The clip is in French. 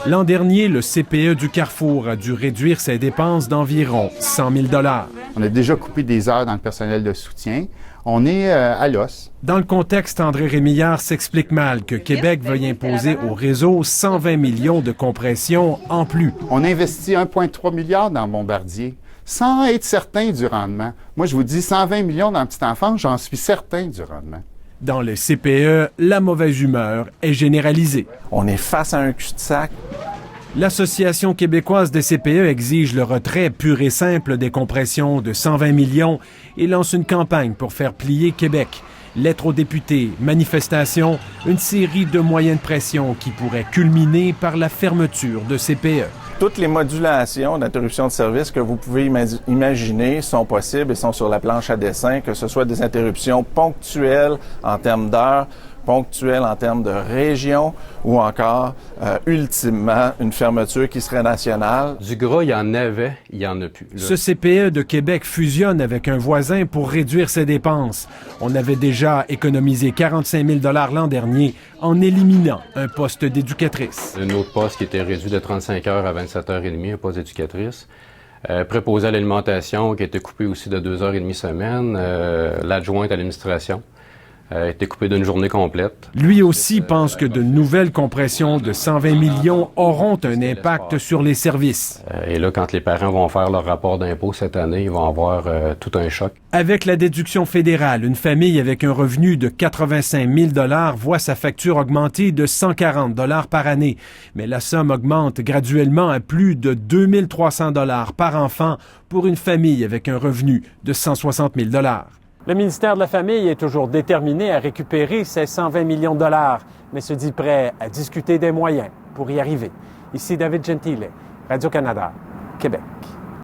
L'an dernier, le CPE du Carrefour a dû réduire ses dépenses d'environ 100 000 $. On a déjà coupé des heures dans le personnel de soutien. On est à l'os. Dans le contexte, André Rémillard s'explique mal que Québec veuille imposer au réseau 120 millions de compression en plus. On investit 1,3 milliard dans Bombardier sans être certain du rendement. Moi, je vous dis 120 millions dans Petite Enfance, j'en suis certain du rendement. Dans le CPE, la mauvaise humeur est généralisée. On est face à un cul-de-sac. L'Association québécoise des CPE exige le retrait pur et simple des compressions de 120 millions et lance une campagne pour faire plier Québec. Lettres aux députés, manifestations, une série de moyens de pression qui pourraient culminer par la fermeture de CPE. Toutes les modulations d'interruption de service que vous pouvez imaginer sont possibles et sont sur la planche à dessin, que ce soit des interruptions ponctuelles en termes d'heures, ponctuelles en termes de région ou encore, ultimement, une fermeture qui serait nationale. Du gras, il y en avait, il y en a plus. Là. Ce CPE de Québec fusionne avec un voisin pour réduire ses dépenses. On avait déjà économisé 45 000 $ l'an dernier en éliminant un poste d'éducatrice. Un autre poste qui était réduit de 35 heures à 27h30, un poste d'éducatrice. Préposé à l'alimentation qui a été coupé aussi de 2h30 semaine. L'adjointe à l'administration a été coupé d'une journée complète. Lui aussi pense que de nouvelles compressions de 120 millions auront un impact sur les services. Et là, quand les parents vont faire leur rapport d'impôt cette année, ils vont avoir tout un choc. Avec la déduction fédérale, une famille avec un revenu de 85 000 $ voit sa facture augmenter de 140 $ par année. Mais la somme augmente graduellement à plus de 2 300 $ par enfant pour une famille avec un revenu de 160 000 $. Le ministère de la Famille est toujours déterminé à récupérer ces 120 millions de dollars, mais se dit prêt à discuter des moyens pour y arriver. Ici David Gentile, Radio-Canada, Québec.